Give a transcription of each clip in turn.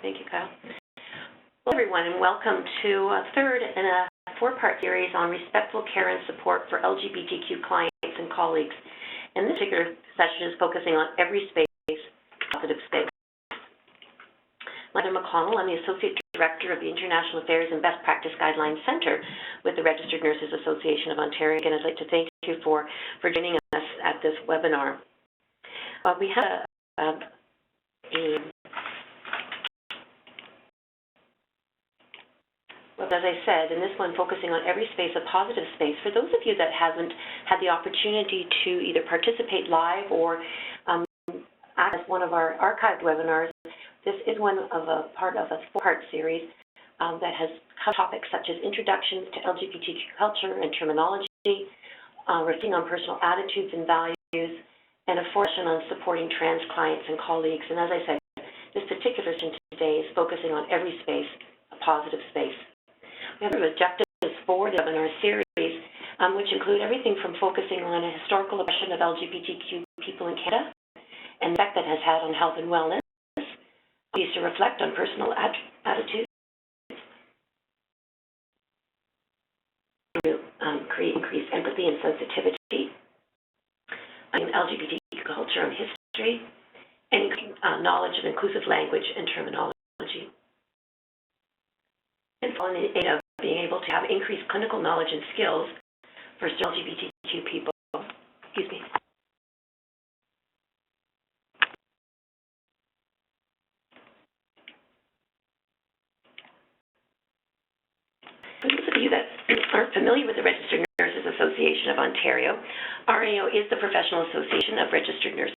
Thank you, Kyle. Hello, everyone, and welcome to a third in a four-part series on respectful care and support for LGBTQ clients and colleagues. And this particular session is focusing on every space, positive space. I'm Heather McConnell. I'm the Associate Director of the International Affairs and Best Practice Guidelines Center with the Registered Nurses Association of Ontario. Again, I'd like to thank you for joining us at this webinar. We have as I said, in this one, focusing on every space, a positive space. For those of you that haven't had the opportunity to either participate live or access one of our archived webinars, this is part of a four-part series that has topics such as introductions to LGBTQ culture and terminology, reflecting on personal attitudes and values, and a session on supporting trans clients and colleagues. And as I said, this particular session today is focusing on every space, a positive space. We have objectives for the webinar series, which include everything from focusing on a historical oppression of LGBTQ people in Canada and the effect that has had on health and wellness, ways to reflect on personal attitudes, create increased empathy and sensitivity, LGBTQ culture and history, and knowledge of inclusive language and terminology. And on the aid of being able to have increased clinical knowledge and skills for LGBTQ people. Excuse me. For those of you that aren't familiar with the Registered Nurses Association of Ontario, RNO is the professional association of registered nurses.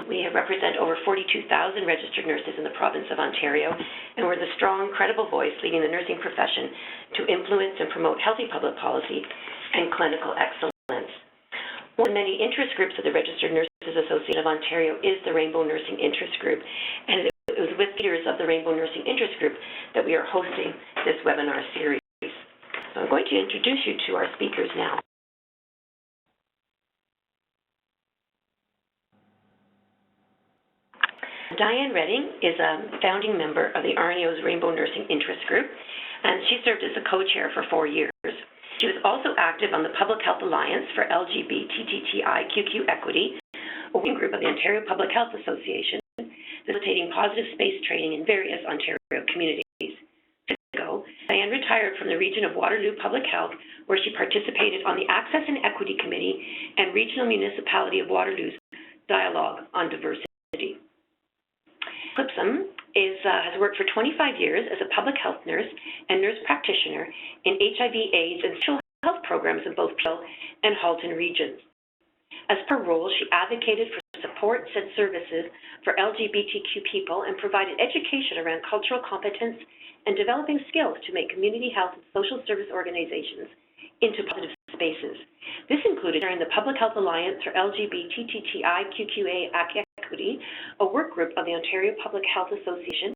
We represent over 42,000 registered nurses in the province of Ontario, and we're the strong, credible voice leading the nursing profession to influence and promote healthy public policy and clinical excellence. One of the many interest groups of the Registered Nurses Association of Ontario is the Rainbow Nursing Interest Group, and it was with leaders of the Rainbow Nursing Interest Group that we are hosting this webinar series. So I'm going to introduce you to our speakers now. Diane Redding is a founding member of the RNO's Rainbow Nursing Interest Group, and she served as the co-chair for 4 years. She was also active on the Public Health Alliance for LGBTQI equity, a working group of the Ontario Public Health Association, facilitating positive space training in various Ontario communities. Ago, Diane retired from the region of Waterloo Public Health, where she participated on the Access and Equity Committee and Regional Municipality of Waterloo's Dialogue on Diversity. Clipsum has worked for 25 years as a public health nurse and nurse practitioner in HIV/AIDS and sexual health programs in both Peel and Halton regions. As per role, she advocated for supports and services for LGBTQ people and provided education around cultural competence and developing skills to make community health and social service organizations into positive spaces. This included during the Public Health Alliance for LGBTQI equity, a work group of the Ontario Public Health Association,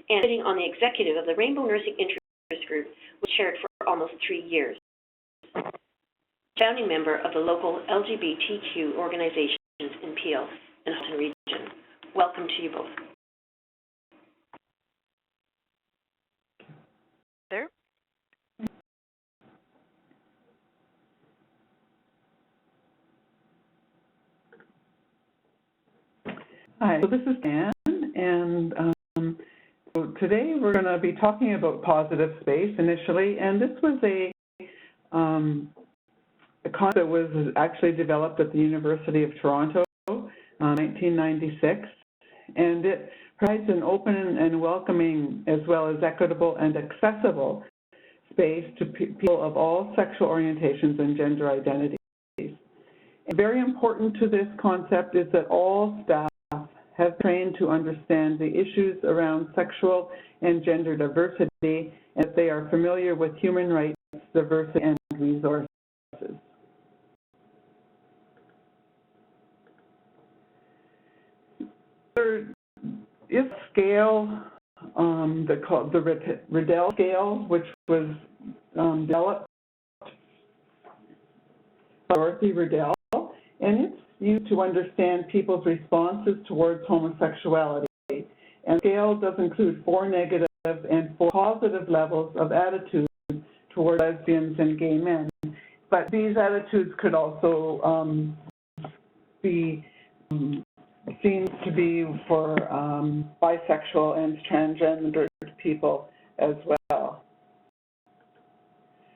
and sitting on the executive of the Rainbow Nursing Interest Group, which chaired for almost 3 years. Founding member of the local LGBTQ organizations in Peel and Halton region. Welcome to you both. There. Hi, so this is Dan, and so today we're going to be talking about positive space initially, and this was a concept that was actually developed at the University of Toronto in 1996, and it provides an open and welcoming as well as equitable and accessible space to people of all sexual orientations and gender identities. And very important to this concept is that all staff have trained to understand the issues around sexual and gender diversity, and that they are familiar with human rights, diversity, and resources. There is a scale called the Riddell scale, which was developed by Dorothy Riddell, and it's used to understand people's responses towards homosexuality. And the scale does include 4 negative and 4 positive levels of attitude toward lesbians and gay men. But these attitudes could also be seen to be for bisexual and transgender people as well.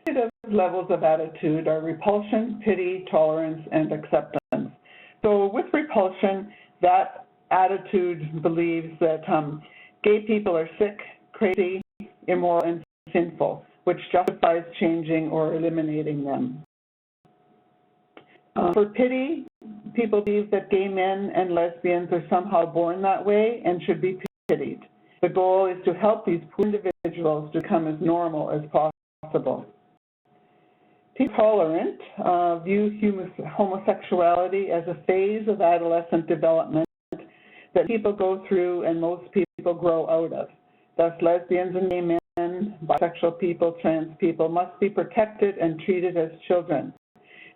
Negative levels of attitude are repulsion, pity, tolerance, and acceptance. So with repulsion, that attitude believes that gay people are sick, crazy, immoral, and sinful, which justifies changing or eliminating them. For pity, people believe that gay men and lesbians are somehow born that way and should be pitied. The goal is to help these poor individuals to become as normal as possible. People tolerant view homosexuality as a phase of adolescent development that people go through and most people grow out of. Thus, lesbians and gay men, bisexual people, trans people must be protected and treated as children.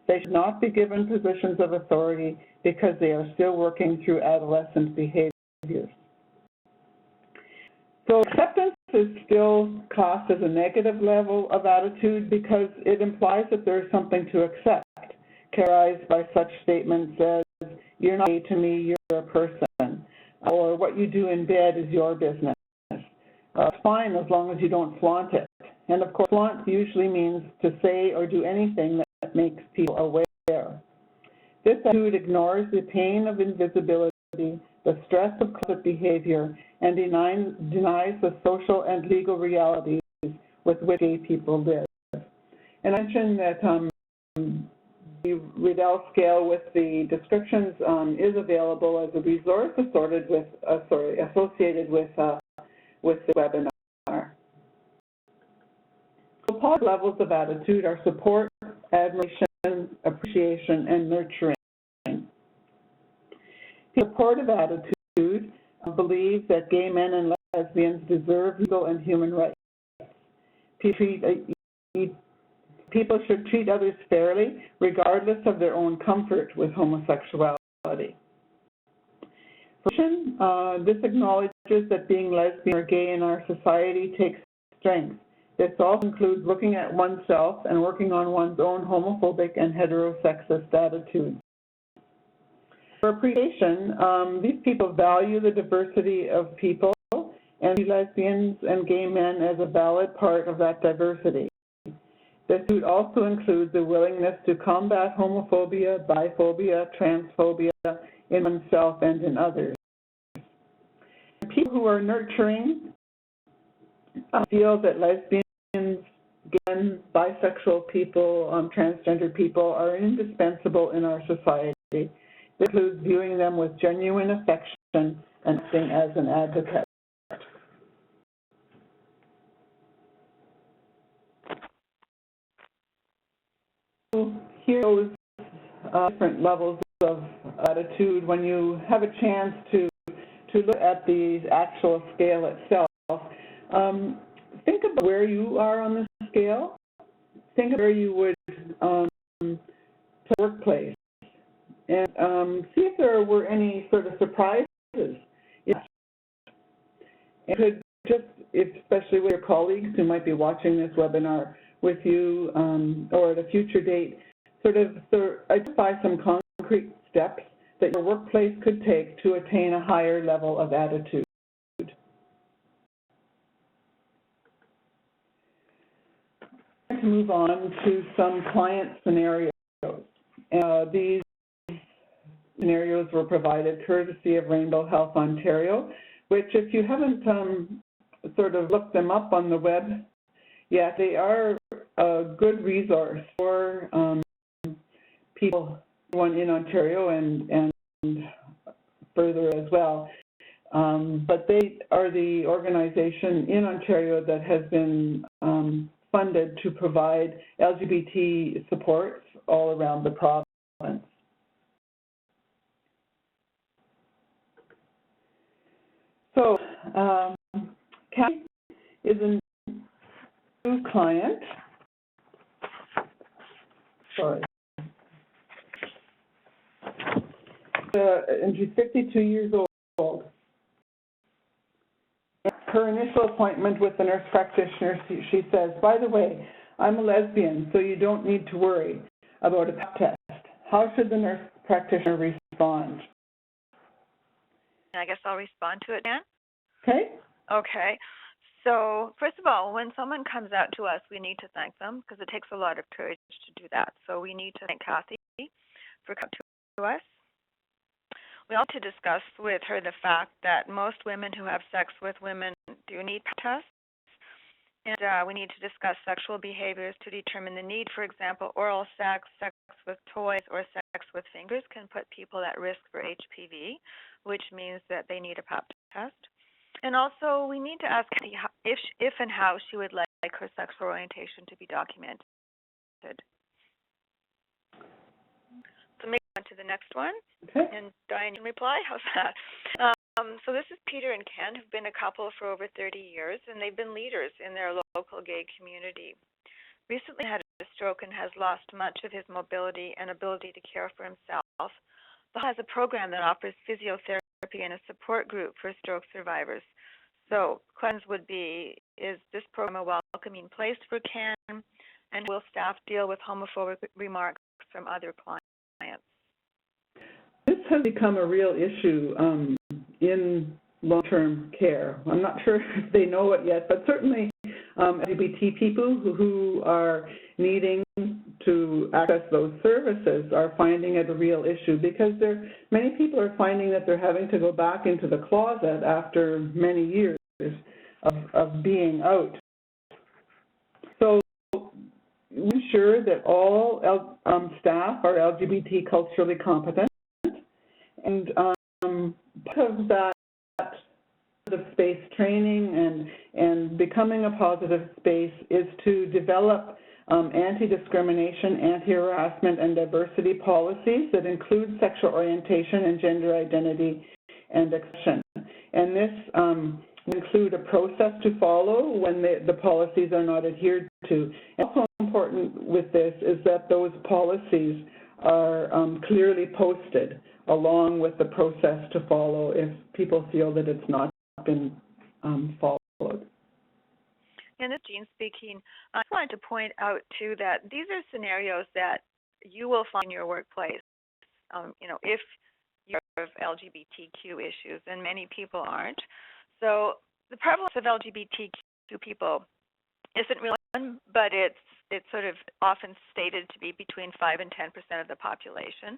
They should not be given positions of authority because they are still working through adolescent behaviors. So acceptance is still classed as a negative level of attitude because it implies that there is something to accept, characterized by such statements as, "You're not gay to me, you're a person," or "What you do in bed is your business." It's fine as long as you don't flaunt it. And of course, flaunt usually means to say or do anything that makes people aware. This attitude ignores the pain of invisibility, the stress of closet behavior, and denies the social and legal realities with which gay people live. And I mentioned that the Riddell scale with the descriptions is available as a resource associated with the webinar. So positive levels of attitude are support, admiration, appreciation, and nurturing. Supportive attitude believes that gay men and lesbians deserve legal and human rights. People should treat others fairly, regardless of their own comfort with homosexuality. This acknowledges that being lesbian or gay in our society takes strength. This also includes looking at oneself and working on one's own homophobic and heterosexist attitudes. For appreciation, these people value the diversity of people and see lesbians and gay men as a valid part of that diversity. This would also include the willingness to combat homophobia, biphobia, transphobia in oneself and in others. People who are nurturing feel that lesbians, gay, bisexual people, transgender people are indispensable in our society. This includes viewing them with genuine affection and acting as an advocate. So here are different levels of attitude. When you have a chance to look at the actual scale itself, think about where you are on the scale. Think of where you would to workplace. And see if there were any sort of surprises. Yes. And could just, especially with your colleagues who might be watching this webinar with you or at a future date, sort of identify some concrete steps that your workplace could take to attain a higher level of attitude. To move on to some client scenarios. These scenarios were provided courtesy of Rainbow Health Ontario, which if you haven't sort of looked them up on the web yet, they are a good resource for people in Ontario and further as well. But they are the organization in Ontario that has been funded to provide LGBT supports all around the province. So, Kathy is a new client. Sorry. And she's 52 years old. Her initial appointment with the nurse practitioner, she says, by the way, I'm a lesbian, so you don't need to worry about a pap test. How should the nurse practitioner respond? I guess I'll respond to it, Dan. Okay. Okay. So first of all, when someone comes out to us, we need to thank them because it takes a lot of courage to do that. So we need to thank Kathy for coming to us. We also discuss with her the fact that most women who have sex with women do need tests. And we need to discuss sexual behaviors to determine the need. For example, oral sex, sex with toys, or sex with fingers can put people at risk for HPV, which means that they need a pap test. And also, we need to ask if and how she would like her sexual orientation to be documented. So maybe on to the next one. Okay. And Diane can reply. How's that? So this is Peter and Ken, who've been a couple for over 30 years, and they've been leaders in their local gay community. Recently had a stroke and has lost much of his mobility and ability to care for himself. But has a program that offers physiotherapy and a support group for stroke survivors. So questions would be, is this program a welcoming place for Ken? And will staff deal with homophobic remarks from other clients? This has become a real issue in long-term care. I'm not sure if they know it yet, but certainly LGBT people who are needing to access those services are finding it a real issue because many people are finding that they're having to go back into the closet after many years of being out. So we ensure that all staff are LGBT culturally competent, and part of that space training and becoming a positive space is to develop anti-discrimination, anti-harassment, and diversity policies that include sexual orientation and gender identity and expression. And this include a process to follow when the policies are not adhered to. And also important with this is that those policies are clearly posted along with the process to follow if people feel that it's not been followed. And this is Jean speaking. I just wanted to point out, too, that these are scenarios that you will find in your workplace, if you have LGBTQ issues, and many people aren't. So the prevalence of LGBTQ people isn't really one, but it's sort of often stated to be between 5 and 10% of the population.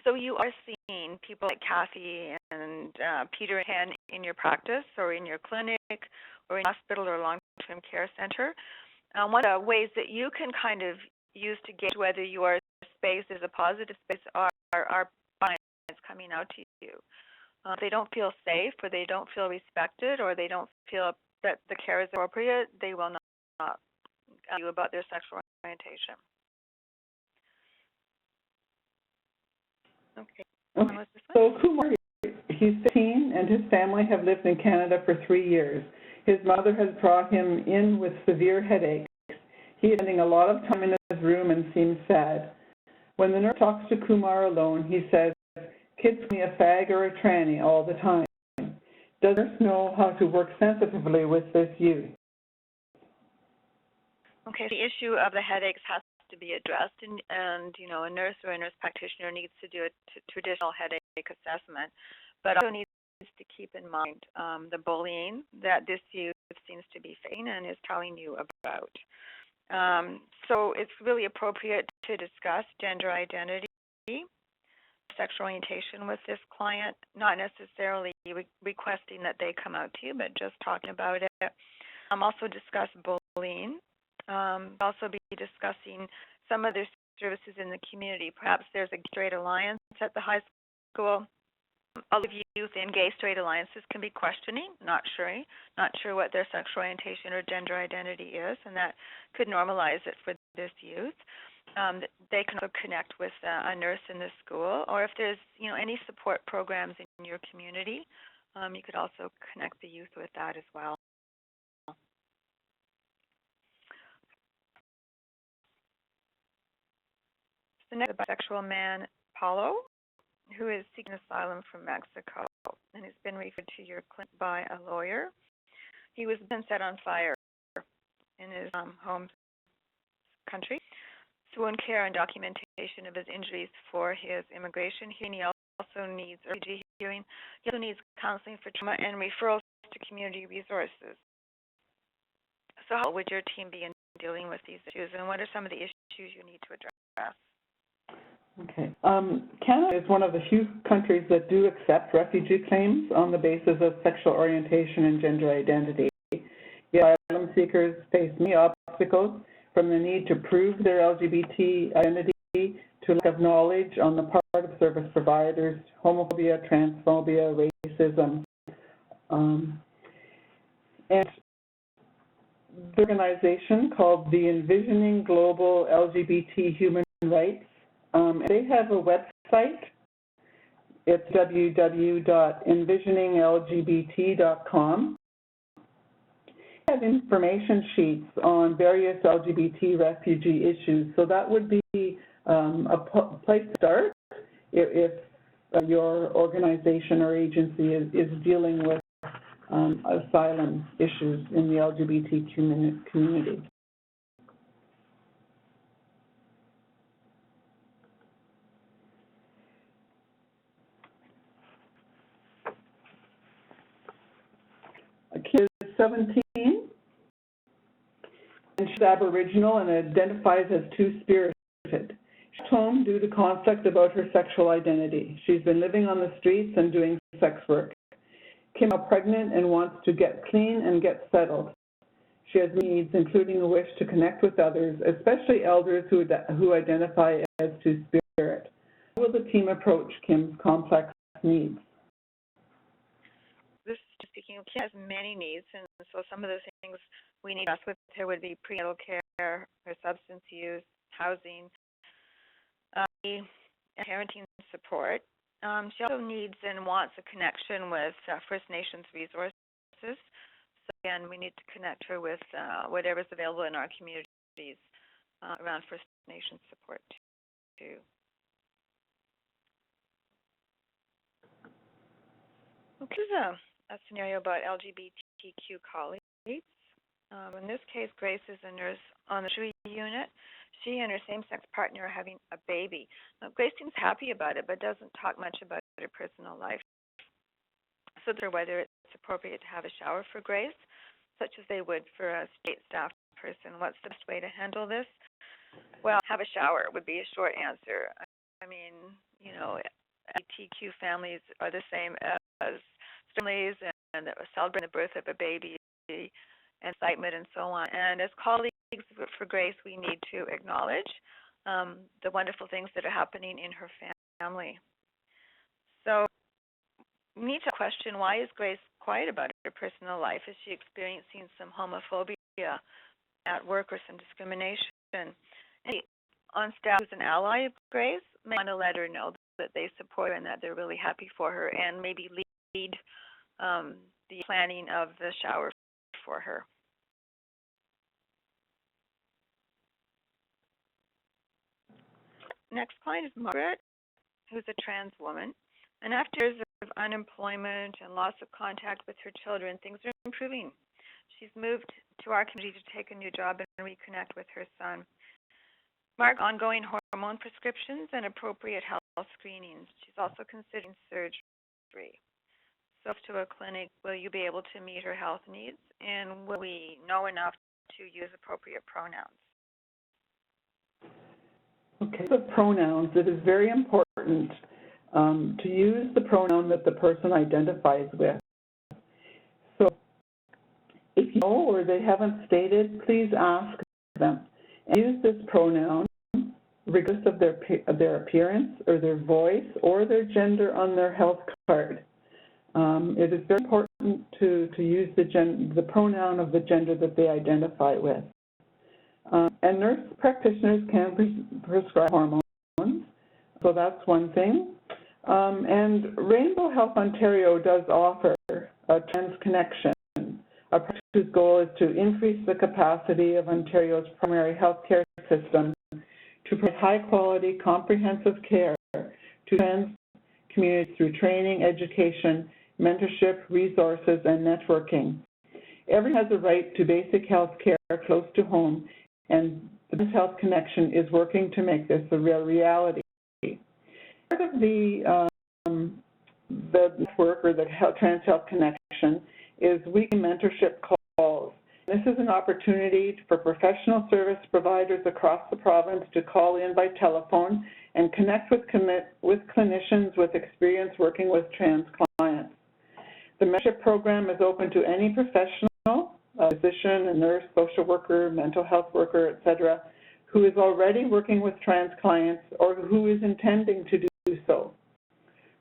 So you are seeing people like Kathy and Peter and Ken in your practice or in your clinic or in hospital or long-term care center. One of the ways that you can kind of use to gauge whether your space is a positive space are clients coming out to you. If they don't feel safe or they don't feel respected or they don't feel that the care is appropriate, they will not ask you about their sexual orientation. Okay. So Kumar, he's 15 and his family have lived in Canada for 3 years. His mother has brought him in with severe headaches. He is spending a lot of time in his room and seems sad. When the nurse talks to Kumar alone, he says, kids call me a fag or a tranny all the time. Does the nurse know how to work sensitively with this youth? Okay, the issue of the headaches has to be addressed, and a nurse or a nurse practitioner needs to do a traditional headache assessment, but also needs to keep in mind the bullying that this youth seems to be facing and is telling you about. So it's really appropriate to discuss gender identity, sexual orientation with this client, not necessarily requesting that they come out to you, but just talking about it. Also discuss bullying. Also be discussing some of their services in the community. Perhaps there's a straight alliance at the high school. A lot of youth in gay straight alliances can be questioning, not sure what their sexual orientation or gender identity is, and that could normalize it for this youth. They can also connect with a nurse in the school, or if there's any support programs in your community, you could also connect the youth with that as well. The next bisexual man, Paulo, who is seeking asylum from Mexico and has been referred to your clinic by a lawyer. He was then set on fire in his home country. Wound care and documentation of his injuries for his immigration hearing. He also needs a refugee hearing. He also needs counseling for trauma and referrals to community resources. So how would your team be in dealing with these issues, and what are some of the issues you need to address? Okay. Canada is one of the few countries that do accept refugee claims on the basis of sexual orientation and gender identity. Yet asylum seekers face many obstacles, from the need to prove their LGBT identity to lack of knowledge on the part of service providers, homophobia, transphobia, racism. And the organization called the Envisioning Global LGBT Human Rights, they have a website. It's www.envisioninglgbt.com. Have information sheets on various LGBT refugee issues, so that would be a place to start if your organization or agency is dealing with asylum issues in the LGBT community. A kid is 17. And she's Aboriginal and identifies as two-spirited. She's home due to conflict about her sexual identity. She's been living on the streets and doing sex work. Kim is pregnant and wants to get clean and get settled. She has needs, including a wish to connect with others, especially elders who identify as two-spirit. How will the team approach Kim's complex needs? This is speaking of Kim has many needs, and so some of the things we need to discuss with her would be prenatal care, her substance use, housing, parenting support. She also needs and wants a connection with First Nations resources. So again, we need to connect her with whatever's available in our communities around First Nations support too. Okay, this is a scenario about LGBTQ colleagues. In this case, Grace is a nurse on the nursery unit. She and her same-sex partner are having a baby. Now, Grace seems happy about it, but doesn't talk much about her personal life. So whether it's appropriate to have a shower for Grace, such as they would for a state staff person. What's the best way to handle this? Well, have a shower would be a short answer. I mean, you know, LGBTQ families are the same as families and celebrating the birth of a baby, excitement, and so on. And as colleagues for Grace, we need to acknowledge the wonderful things that are happening in her family. So we need to question, why is Grace quiet about her personal life? Is she experiencing some homophobia at work or some discrimination? And on staff who's an ally of Grace may want to let her know that they support her and that they're really happy for her, and maybe lead the planning of the shower for her. Next client is Margaret, who's a trans woman. And after years of unemployment and loss of contact with her children, things are improving. She's moved to our community to take a new job and reconnect with her son. Mark, ongoing hormone prescriptions and appropriate health screenings. She's also considering surgery. So to a clinic, will you be able to meet her health needs? And will we know enough to use appropriate pronouns? Okay, the pronouns, it is very important to use the pronoun that the person identifies with. So if you know or they haven't stated, please ask them. And use this pronoun regardless of their appearance or their voice or their gender on their health card. It is very important to use the pronoun of the gender that they identify with. And nurse practitioners can prescribe hormones, so that's one thing. And Rainbow Health Ontario does offer a trans connection, a project whose goal is to increase the capacity of Ontario's primary health care system to provide high-quality, comprehensive care to trans communities through training, education, mentorship, resources, and networking. Everyone has a right to basic health care close to home, and the Trans Health Connection is working to make this a real reality. Part of the network, or the Trans Health Connection, is weekly mentorship calls. This is an opportunity for professional service providers across the province to call in by telephone and connect with clinicians with experience working with trans clients. The mentorship program is open to any professional, a physician, a nurse, social worker, mental health worker, etc., who is already working with trans clients or who is intending to do so.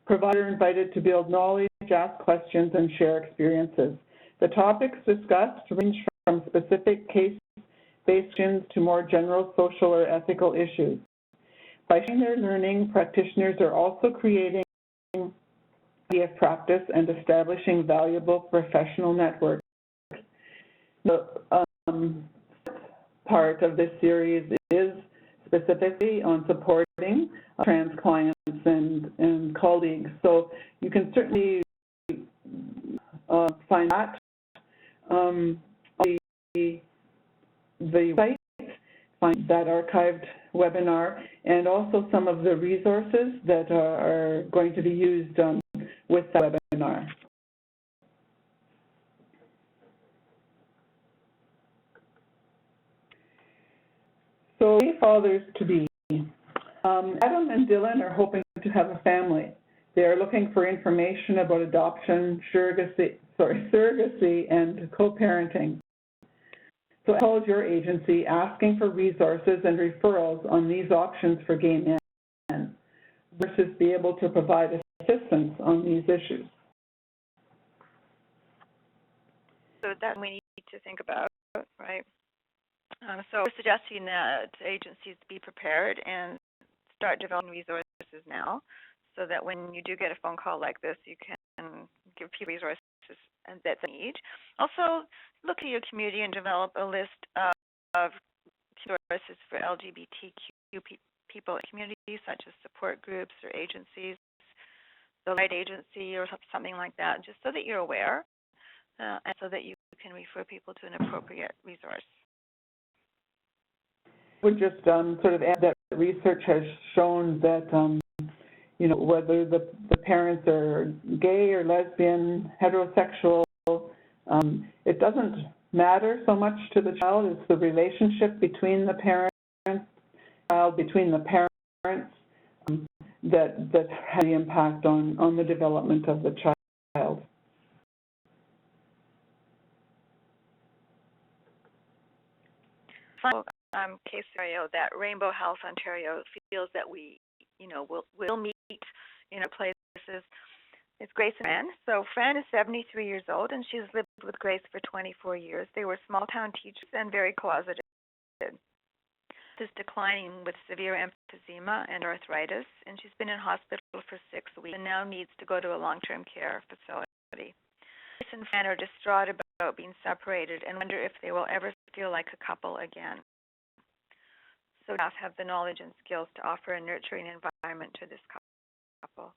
Providers are invited to build knowledge, ask questions, and share experiences. The topics discussed range from specific case-based questions to more general social or ethical issues. By sharing their learning, practitioners are also creating of practice and establishing valuable professional networks. The part of this series is specifically on supporting trans clients and colleagues. So you can certainly find that on the site, find that archived webinar, and also some of the resources that are going to be used with that webinar. So, fathers to be. Adam and Dylan are hoping to have a family. They are looking for information about adoption, surrogacy, and co-parenting. So I called your agency asking for resources and referrals on these options for gay men versus be able to provide assistance on these issues. So that we need to think about, right? So we're suggesting that agencies be prepared and start developing resources now, so that when you do get a phone call like this, you can give people resources that they need. Also, look at your community and develop a list of resources for LGBTQ people in communities, such as support groups or agencies, the right agency or something like that, just so that you're aware and so that you can refer people to an appropriate resource. Would just sort of add that research has shown that you know, whether the parents are gay or lesbian, heterosexual, it doesn't matter so much to the child. It's the relationship between the parents, between the parents that has the impact on the development of the child. Final case scenario that Rainbow Health Ontario feels that we, will meet in our places. It's Grace and Fran. So Fran is 73 years old, and she's lived with Grace for 24 years. They were small-town teachers and very closeted. She's declining with severe emphysema and arthritis, and she's been in hospital for 6 weeks and now needs to go to a long-term care facility. Grace and Fran are distraught about being separated and wonder if they will ever feel like a couple again. So staff have the knowledge and skills to offer a nurturing environment to this couple.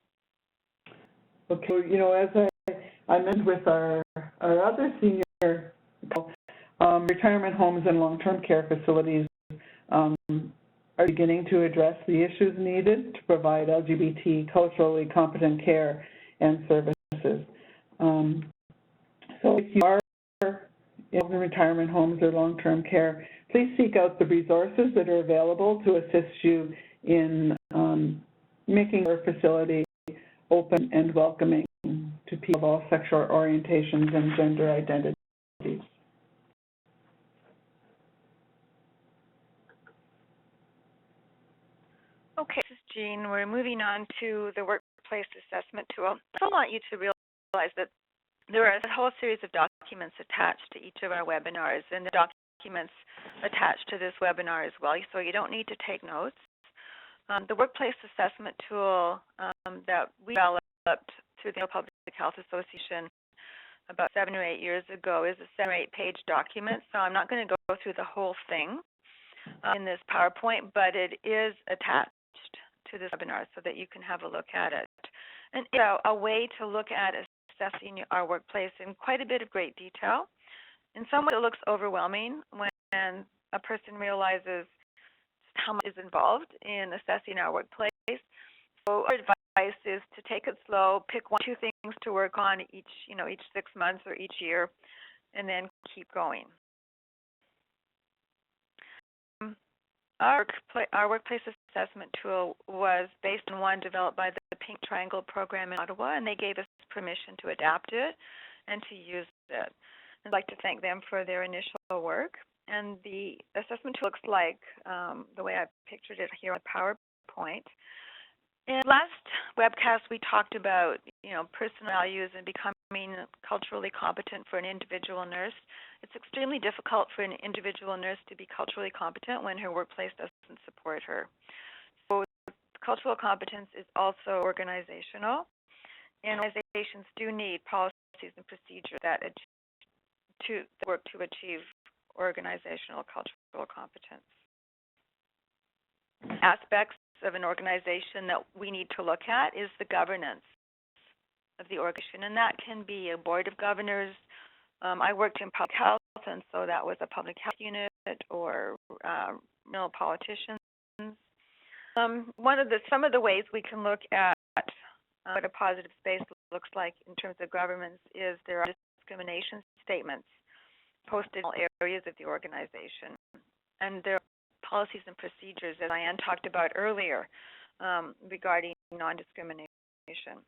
Okay, as I mentioned with our other senior retirement homes and long-term care facilities are beginning to address the issues needed to provide LGBT culturally competent care and services. So if you are in retirement homes or long-term care, please seek out the resources that are available to assist you in making your facility open and welcoming to people of all sexual orientations and gender identities. Okay, this is Jean. We're moving on to the workplace assessment tool. I want you to realize that there are a whole series of documents attached to each of our webinars, and the documents attached to this webinar as well, so you don't need to take notes. The workplace assessment tool that we developed through the Public Health Association about 7 or 8 years ago is a 7 or 8 page document, so I'm not going to go through the whole thing in this PowerPoint, but it is attached to this webinar so that you can have a look at it. And a way to look at assessing our workplace in quite a bit of great detail. In some ways, it looks overwhelming when a person realizes how much is involved in assessing our workplace. So our advice is to take it slow, pick 1 or 2 things to work on each 6 months or each year, and then keep going. Our workplace assessment tool was based on one developed by the Pink Triangle program in Ottawa, and they gave us permission to adapt it and to use it. I'd like to thank them for their initial work. And the assessment tool looks like the way I pictured it here on PowerPoint. In the last webcast, we talked about personal values and becoming culturally competent for an individual nurse. It's extremely difficult for an individual nurse to be culturally competent when her workplace doesn't support her. So cultural competence is also organizational, and organizations do need policies and procedures that work to achieve organizational cultural competence. Aspects of an organization that we need to look at is the governance of the organization, and that can be a board of governors. I worked in public health, and so that was a public health unit or politicians. Some of the ways we can look at what a positive space looks like in terms of governance is there are discrimination statements posted in all areas of the organization, and there are policies and procedures, as Diane talked about earlier, regarding non-discrimination.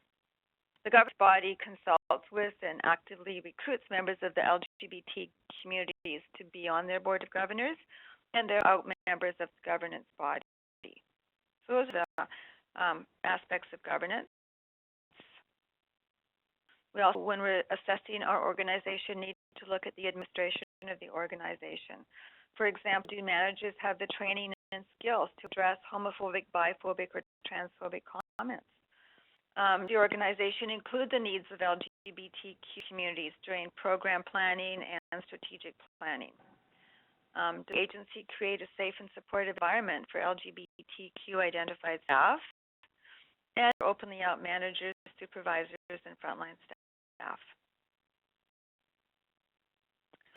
The governance body consults with and actively recruits members of the LGBT communities to be on their board of governors, and they're members of the governance body. So those are the aspects of governance. We also, when we're assessing our organization, need to look at the administration of the organization. For example, do managers have the training and skills to address homophobic, biphobic, or transphobic comments? The organization include the needs of LGBTQ communities during program planning and strategic planning? Does the agency create a safe and supportive environment for LGBTQ identified staff and openly out managers, supervisors, and frontline staff?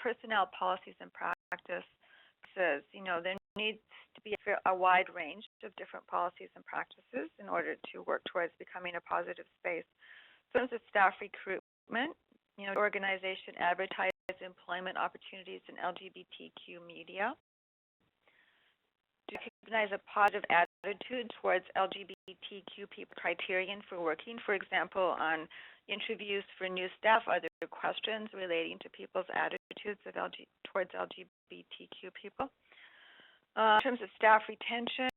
Personnel policies and practice says, there needs to be a wide range of different policies and practices in order to work towards becoming a positive space. So in terms of staff recruitment, the organization advertises employment opportunities in LGBTQ media. To recognize a positive attitude towards LGBTQ people criterion for working, for example, on interviews for new staff, are there questions relating to people's attitudes towards LGBTQ people? In terms of staff retention,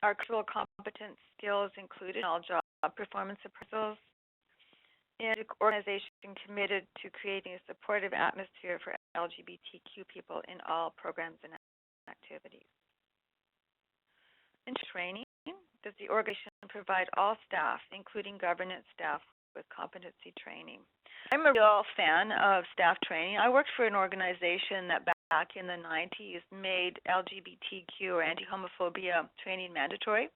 are cultural competence skills included in all job performance appraisals? And the organization committed to creating a supportive atmosphere for LGBTQ people in all programs and activities. In training, does the organization provide all staff, including governance staff, with competency training? I'm a real fan of staff training. I worked for an organization that back in the 90s made LGBTQ or anti-homophobia training mandatory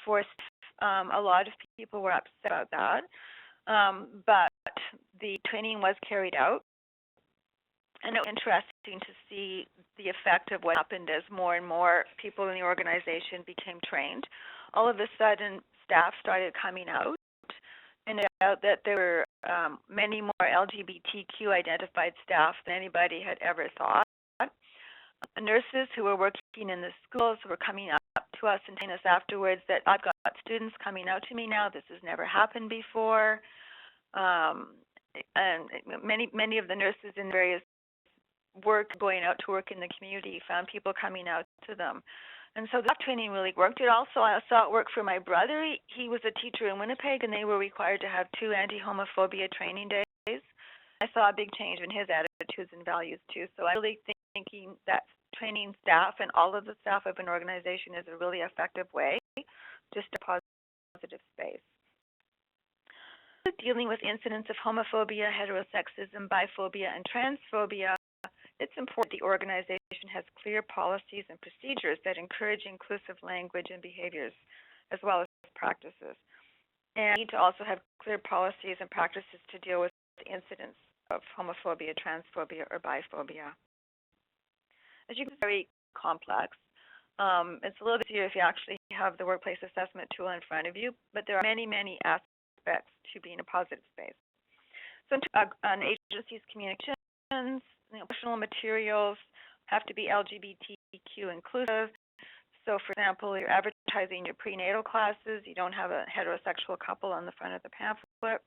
for staff. A lot of people were upset about that, but the training was carried out. And it was interesting to see the effect of what happened as more and more people in the organization became trained. All of a sudden, staff started coming out, and it turned out that there were many more LGBTQ identified staff than anybody had ever thought. Nurses who were working in the schools were coming up to us and telling us afterwards that I've got students coming out to me now. This has never happened before. And many of the nurses in various going out to work in the community found people coming out to them. And so that training really worked. I saw it work for my brother. He was a teacher in Winnipeg, and they were required to have 2 anti-homophobia training days. I saw a big change in his attitudes and values, too. So I'm really thinking that training staff and all of the staff of an organization is a really effective way, just a positive space. Dealing with incidents of homophobia, heterosexism, biphobia, and transphobia, it's important the organization has clear policies and procedures that encourage inclusive language and behaviors, as well as practices. And we need to also have clear policies and practices to deal with incidents of homophobia, transphobia, or biphobia. As you can see, it's very complex. It's a little bit easier if you actually have the workplace assessment tool in front of you, but there are many, many aspects to being a positive space. So an agency's communications, promotional materials have to be LGBTQ inclusive. So, for example, you're advertising your prenatal classes, you don't have a heterosexual couple on the front of the pamphlet.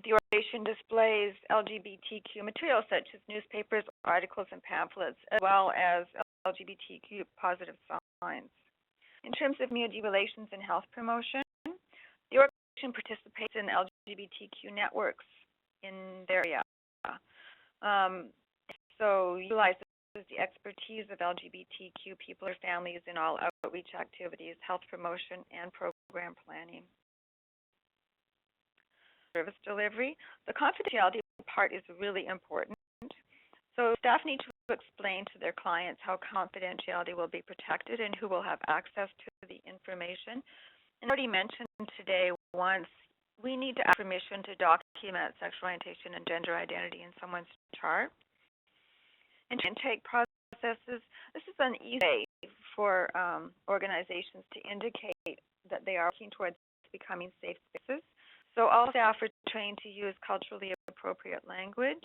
The organization displays LGBTQ materials such as newspapers, articles, and pamphlets, as well as LGBTQ positive signs. In terms of community relations and health promotion, the organization participates in LGBTQ networks in their area. So utilizes the expertise of LGBTQ people or families in all outreach activities, health promotion, and program planning. Service delivery. The confidentiality part is really important. So staff need to explain to their clients how confidentiality will be protected and who will have access to the information. And I already mentioned today once, we need to ask permission to document sexual orientation and gender identity in someone's chart. And intake processes, this is an easy way for organizations to indicate that they are working towards becoming safe spaces. So all staff are trained to use culturally appropriate language,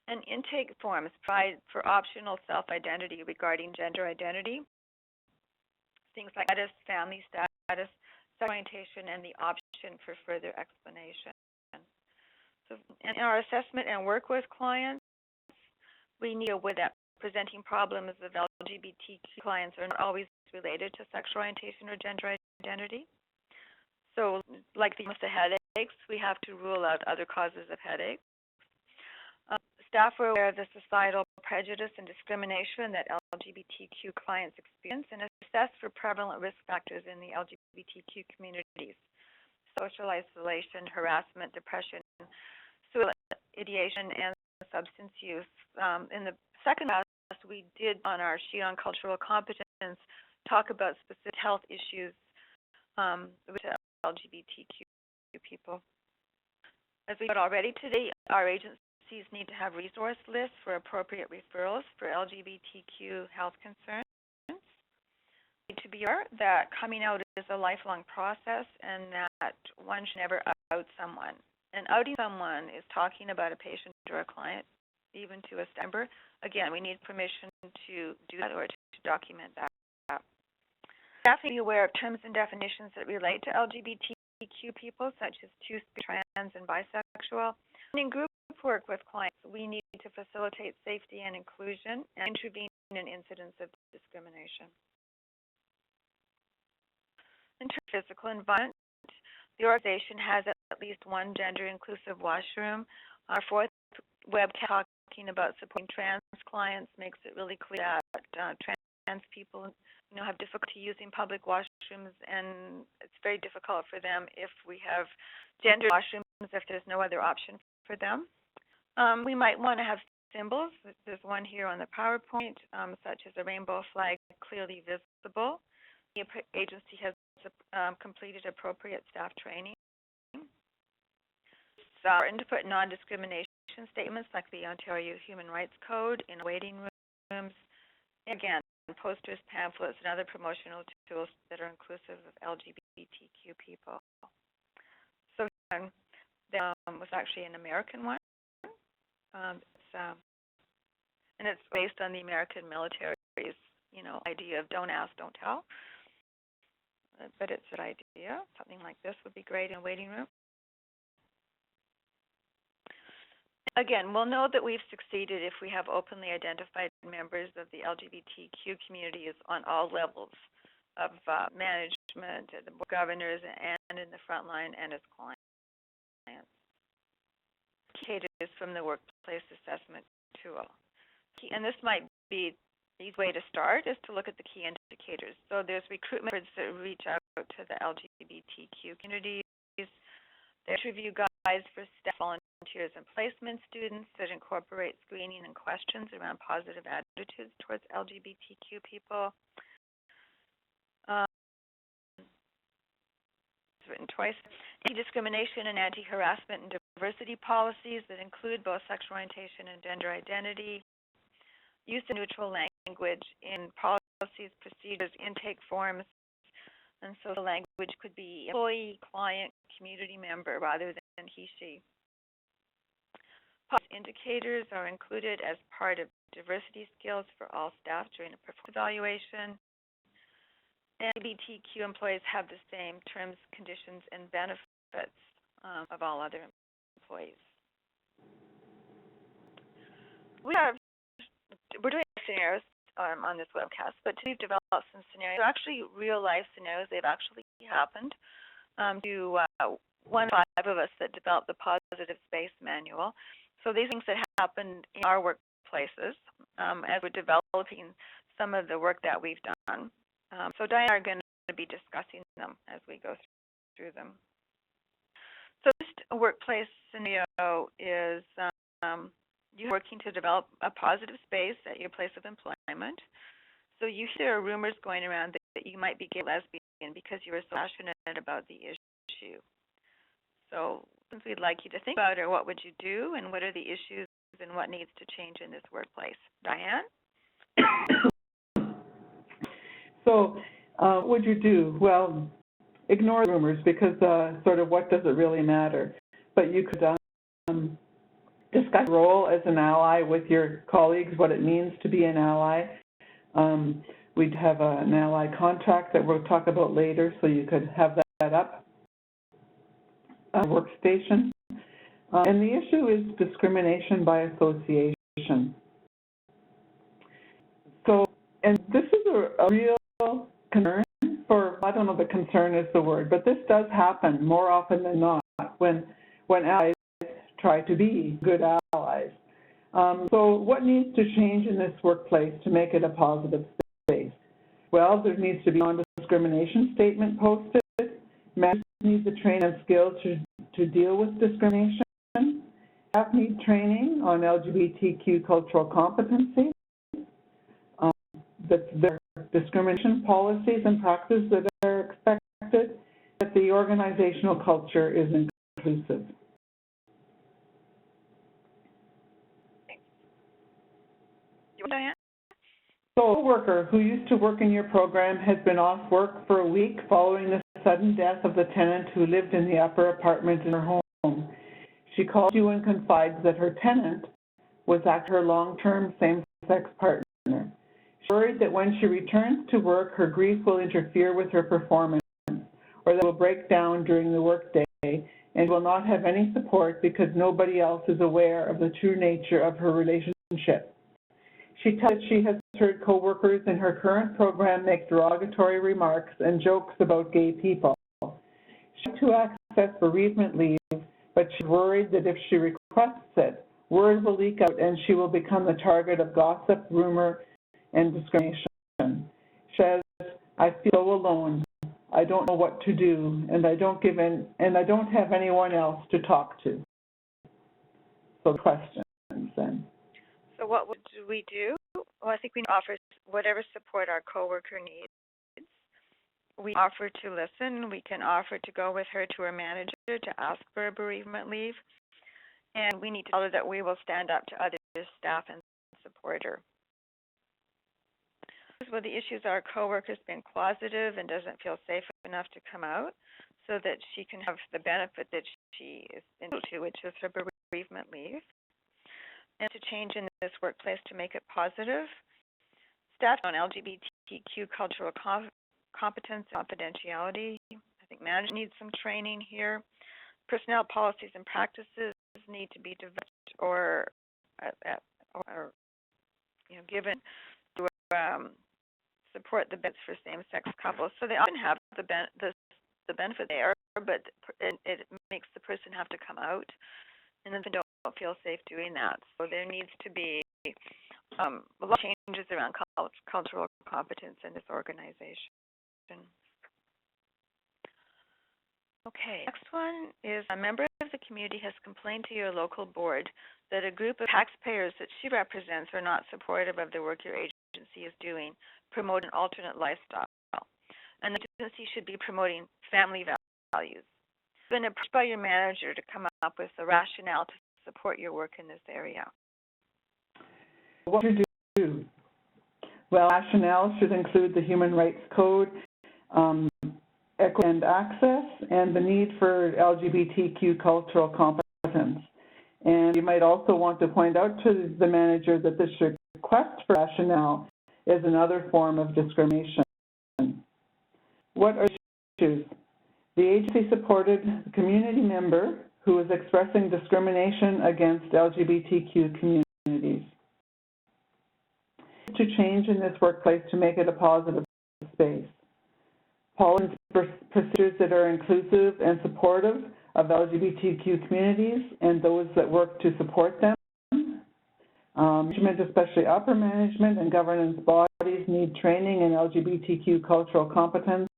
and intake forms provide for optional self-identity regarding gender identity, things like status, family status, sexual orientation, and the option for further explanation. So in our assessment and work with clients, we need to aware that presenting problems of LGBTQ clients are not always related to sexual orientation or gender identity. So like with the headaches, we have to rule out other causes of headaches. Staff are aware of the societal prejudice and discrimination that LGBTQ clients experience and assess for prevalent risk factors in the LGBTQ communities: social isolation, harassment, depression, suicide, ideation, and substance use. In the second class, we did on our sheet on cultural competence talk about specific health issues with LGBTQ people. As we said already today, our agencies need to have resource lists for appropriate referrals for LGBTQ health concerns. We need to be aware that coming out is a lifelong process and that one should never out someone. And outing someone is talking about a patient or a client, even to a staff member. Again, we need permission to do that or to document that. Staff need to be aware of terms and definitions that relate to LGBTQ people, such as two-spirit, trans, and bisexual. And in group work with clients, we need to facilitate safety and inclusion and intervene in incidents of discrimination. In terms of physical environment, the organization has at least one gender-inclusive washroom. Our fourth webcast talking about supporting trans clients makes it really clear that trans people have difficulty using public washrooms, and it's very difficult for them if we have gender washrooms if there's no other option for them. We might want to have symbols. There's one here on the PowerPoint, such as a rainbow flag clearly visible. The agency has completed appropriate staff training. It's important to put non-discrimination statements like the Ontario Human Rights Code in waiting rooms. Again, posters, pamphlets, and other promotional tools that are inclusive of LGBTQ people. So there was actually an American one. And it's based on the American military's, idea of don't ask, don't tell. But it's an idea. Something like this would be great in a waiting room. Again, we'll know that we've succeeded if we have openly identified members of the LGBTQ communities on all levels of management, the governors, and in the front line and as clients. Indicators from the workplace assessment tool. And this might be the easy way to start is to look at the key indicators. So there's recruitment efforts that reach out to the LGBTQ communities. There's interview guides for staff, volunteers, and placement students that incorporate screening and questions around positive attitudes towards LGBTQ people. written twice. Anti-discrimination and anti-harassment and diversity policies that include both sexual orientation and gender identity. Use of neutral language in policies, procedures, intake forms, and so the language could be employee, client, community member rather than he, she. Policy indicators are included as part of diversity skills for all staff during a performance evaluation. Lgbtq employees have the same terms, conditions, and benefits of all other employees. We're doing scenarios on this webcast, but we've developed some scenarios. They're actually real-life scenarios. They've actually happened to one of 5 of us that developed the Positive Space Manual. So these things that happened in our workplaces as we're developing some of the work that we've done. So Diane and I are going to be discussing them as we go through them. So this workplace scenario is you're working to develop a positive space at your place of employment. So you hear rumors going around that you might be gay or lesbian because you were so passionate about the issue. So since we'd like you to think about it, what would you do and what are the issues and what needs to change in this workplace? Diane? So what would you do? Well, ignore the rumors because sort of what does it really matter? But you could discuss your role as an ally with your colleagues, what it means to be an ally. We'd have an ally contract that we'll talk about later, so you could have that up. Workstation. And the issue is discrimination by association. So, and this is a real concern for, I don't know if concern is the word, but this does happen more often than not when allies try to be good allies. So what needs to change in this workplace to make it a positive space? Well, there needs to be a non-discrimination statement posted. Managers need the training and skills to deal with discrimination. Staff need training on LGBTQ cultural competency. That there are discrimination policies and practices that are expected, that the organizational culture is inclusive. Diane? So a worker who used to work in your program has been off work for a week following the sudden death of the tenant who lived in the upper apartment in her home. She called you and confides that her tenant was her long-term same-sex partner. She's worried that when she returns to work, her grief will interfere with her performance, or that will break down during the workday and will not have any support because nobody else is aware of the true nature of her relationship. She tells she has heard coworkers in her current program make derogatory remarks and jokes about gay people. She has to access bereavement leave, but she's worried that if she requests it, word will leak out and she will become the target of gossip, rumor, and discrimination. She says, I feel so alone. I don't know what to do, and I don't have anyone else to talk to. So questions then. So what would we do? Well, I think we offer whatever support our coworker needs. We offer to listen. We can offer to go with her to her manager to ask for a bereavement leave. And we need to tell her that we will stand up to other staff and support her. Well, the issues are our coworker's been closeted and doesn't feel safe enough to come out so that she can have the benefit that she is entitled to, which is her bereavement leave. And to change in this workplace to make it positive. Staff on LGBTQ cultural competence and confidentiality. I think management needs some training here. Personnel policies and practices need to be developed or given to support the benefits for same-sex couples. So they often have the benefit there, but it makes the person have to come out, and then they don't feel safe doing that. So there needs to be a lot of changes around cultural competence in this organization. Okay, next one is a member of the community has complained to your local board that a group of taxpayers that she represents are not supportive of the work your agency is doing, promote an alternate lifestyle. And the agency should be promoting family values. You've been approached by your manager to come up with a rationale to support your work in this area. What do you do? Well, rationale should include the Human Rights Code, equity and access, and the need for LGBTQ cultural competence. And you might also want to point out to the manager that this request for rationale is another form of discrimination. What are the issues? The agency supported a community member who is expressing discrimination against LGBTQ communities. To change in this workplace to make it a positive space. Policies and procedures that are inclusive and supportive of LGBTQ communities and those that work to support them. Management, especially upper management and governance bodies, need training in LGBTQ cultural competence.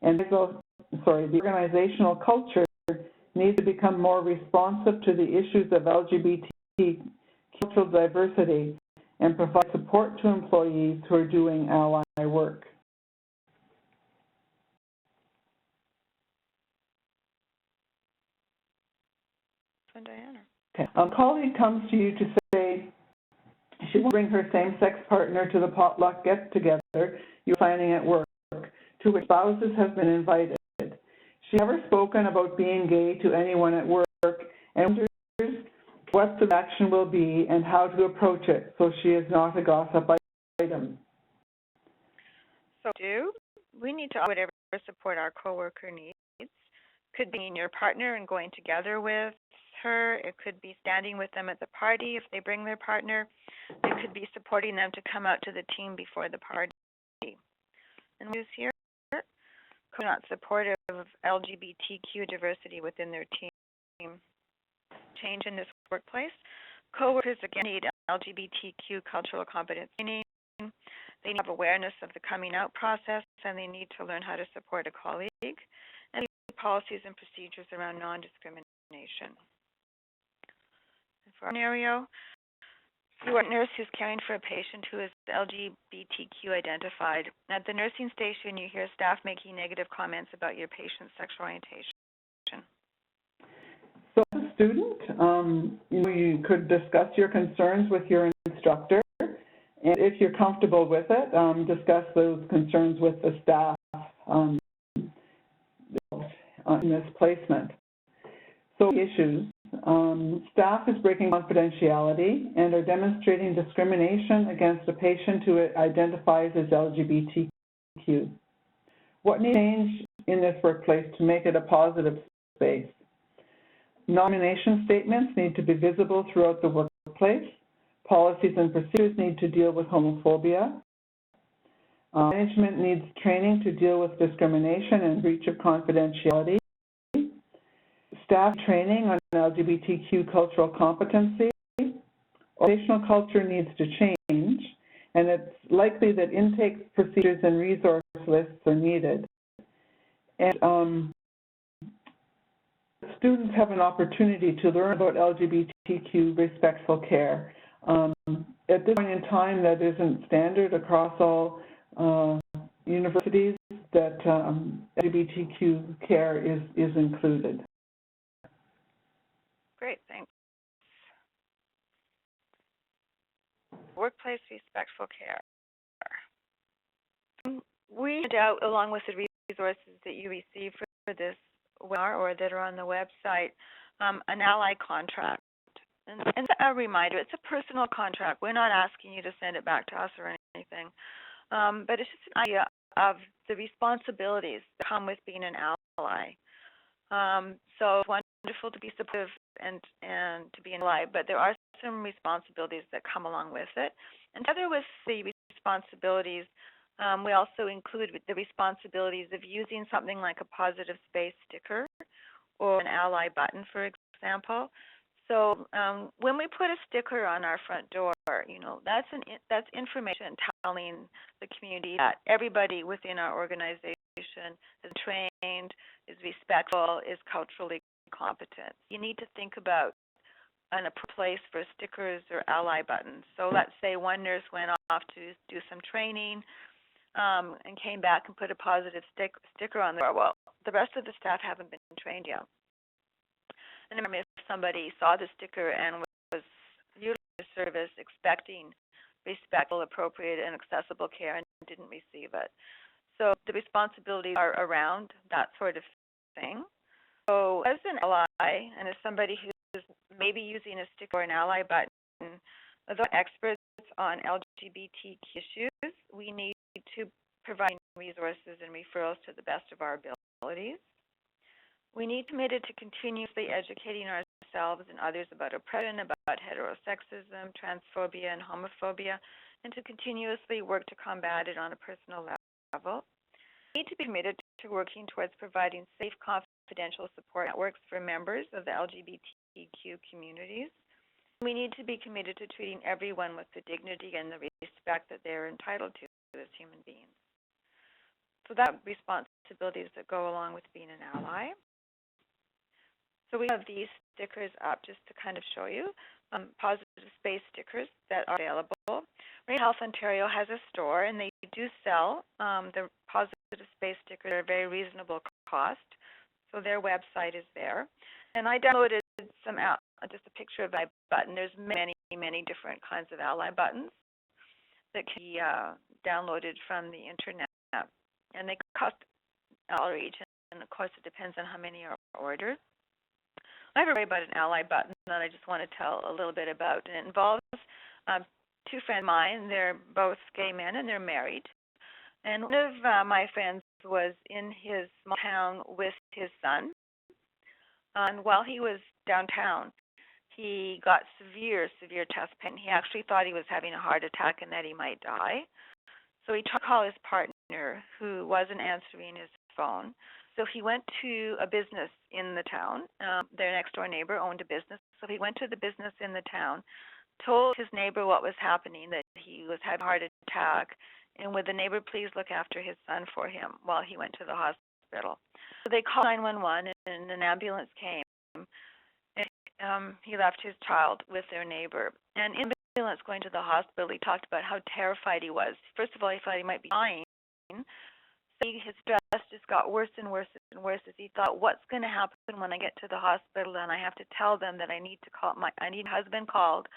And the organizational culture needs to become more responsive to the issues of LGBT cultural diversity and provide support to employees who are doing ally work. Diana. Okay. A colleague comes to you to say she will bring her same-sex partner to the potluck get-together you're planning at work, to which spouses have been invited. She's never spoken about being gay to anyone at work and wonders what the action will be and how to approach it so she is not a gossip item. So we need to offer whatever support our coworker needs. Could be your partner and going together with her. It could be standing with them at the party if they bring their partner. It could be supporting them to come out to the team before the party. And who's here? Not supportive of LGBTQ diversity within their team. Change in this workplace. Coworkers again need LGBTQ cultural competence training. They need to have awareness of the coming out process, and they need to learn how to support a colleague. And policies and procedures around non-discrimination. For our scenario, you are a nurse who's caring for a patient who is LGBTQ identified. At the nursing station, you hear staff making negative comments about your patient's sexual orientation. So as a student, you could discuss your concerns with your instructor, and if you're comfortable with it, discuss those concerns with the staff in this placement. So issues. Staff is breaking confidentiality and are demonstrating discrimination against a patient who identifies as LGBTQ. What needs to change in this workplace to make it a positive space? Nomination statements need to be visible throughout the workplace. Policies and procedures need to deal with homophobia. Management needs training to deal with discrimination and breach of confidentiality. Staff training on LGBTQ cultural competency. Organizational culture needs to change, and it's likely that intake procedures and resource lists are needed. And students have an opportunity to learn about LGBTQ respectful care. At this point in time, that isn't standard across all universities, that LGBTQ care is included. Great, thanks. Workplace respectful care. We sent out, along with the resources that you receive for this webinar or that are on the website, an ally contract. And a reminder, it's a personal contract. We're not asking you to send it back to us or anything. But it's just an idea of the responsibilities that come with being an ally. So it's wonderful to be supportive and to be an ally, but there are some responsibilities that come along with it. And together with the responsibilities, we also include the responsibilities of using something like a positive space sticker or an ally button, for example. So when we put a sticker on our front door, that's information telling the community that everybody within our organization is trained, is respectful, is culturally competent. You need to think about a place for stickers or ally buttons. So let's say one nurse went off to do some training and came back and put a positive sticker on the door. Well, the rest of the staff haven't been trained yet. And remember, if somebody saw the sticker and was utilizing the service expecting respectful, appropriate, and accessible care and didn't receive it. So the responsibilities are around that sort of thing. So as an ally and as somebody who's maybe using a sticker or an ally button, although experts on LGBTQ issues, we need to provide resources and referrals to the best of our abilities. We need committed to continuously educating ourselves and others about oppression, about heterosexism, transphobia, and homophobia, and to continuously work to combat it on a personal level. We need to be committed to working towards providing safe, confidential support networks for members of the LGBTQ communities. We need to be committed to treating everyone with the dignity and the respect that they're entitled to as human beings. So that responsibilities that go along with being an ally. So we have these stickers up just to kind of show you, positive space stickers that are available. Rain Health Ontario has a store, and they do sell the positive space stickers at a very reasonable cost. So their website is there. And I downloaded just a picture of my button. There's many, many different kinds of ally buttons that can be downloaded from the internet. And they cost $1 each, and of course it depends on how many are ordered. I have a story about an ally button that I just want to tell a little bit about. And it involves two friends of mine. They're both gay men and they're married. And one of my friends was in his small town with his son. And while he was downtown, he got severe chest pain. He actually thought he was having a heart attack and that he might die. So he tried to call his partner, who wasn't answering his phone. So he went to a business in the town. Their next-door neighbor owned a business. So he went to the business in the town, told his neighbor what was happening, that he was having a heart attack, and would the neighbor please look after his son for him while he went to the hospital. So they called 911, and an ambulance came. And, he left his child with their neighbor. And in the ambulance going to the hospital, he talked about how terrified he was. First of all, he thought he might be dying. So his stress just got worse and worse and worse as he thought, what's going to happen when I get to the hospital and I have to tell them that I need my husband called.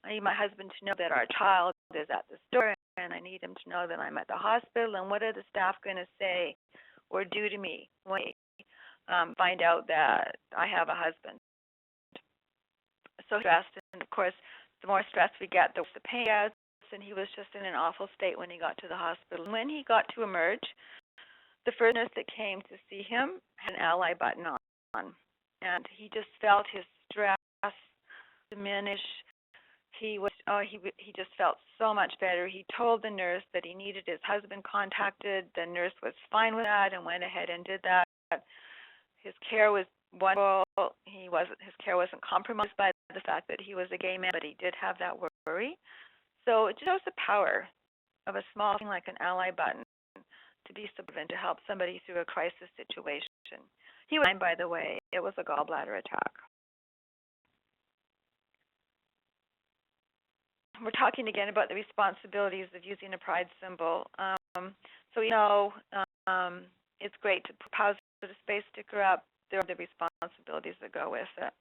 I need my husband to know that our child is at the store, and I need him to know that I'm at the hospital, and what are the staff going to say or do to me when they find out that I have a husband. So stressed, and of course, the more stress we get, the worse the pain gets, and he was just in an awful state when he got to the hospital. And when he got to emerge, the first nurse that came to see him had an ally button on, and he just felt his stress diminish. He just felt so much better. He told the nurse that he needed his husband contacted. The nurse was fine with that and went ahead and did that. His care was wonderful. His care wasn't compromised by the fact that he was a gay man, but he did have that worry. So it shows the power of a small thing like an ally button to be supportive and to help somebody through a crisis situation. He was fine, by the way. It was a gallbladder attack. We're talking again about the responsibilities of using a pride symbol. So we know it's great to put a positive space sticker up. There are the responsibilities that go with it.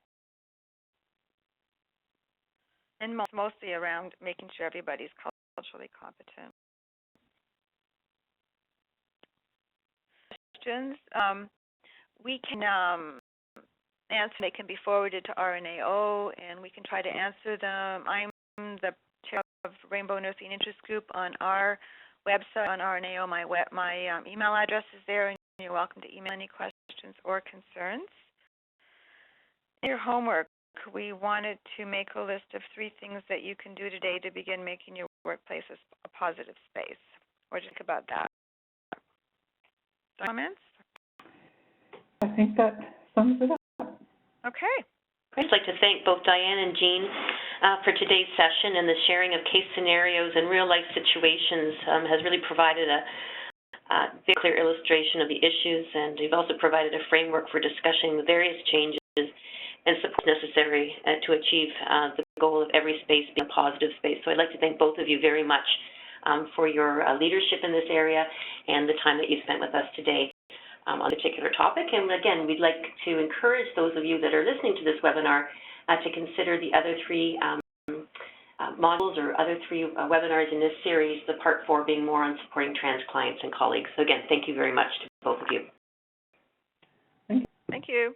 And mostly around making sure everybody's culturally competent. Questions we can answer. They can be forwarded to RNAO, and we can try to answer them. I'm the chair of Rainbow Nursing Interest Group on our website on RNAO. My email address is there, and you're welcome to email any questions or concerns. In your homework, we wanted to make a list of 3 things that you can do today to begin making your workplace a positive space. Or think about that. Comments? I think that sums it up. Okay. I'd like to thank both Diane and Jean for today's session, and the sharing of case scenarios and real-life situations has really provided a very clear illustration of the issues, and you've also provided a framework for discussing the various changes and support necessary to achieve the goal of every space being a positive space. So I'd like to thank both of you very much for your leadership in this area and the time that you spent with us today. on a particular topic. And again, we'd like to encourage those of you that are listening to this webinar to consider the other three modules or other three webinars in this series, the part 4 being more on supporting trans clients and colleagues. So again, thank you very much to both of you. Thank you.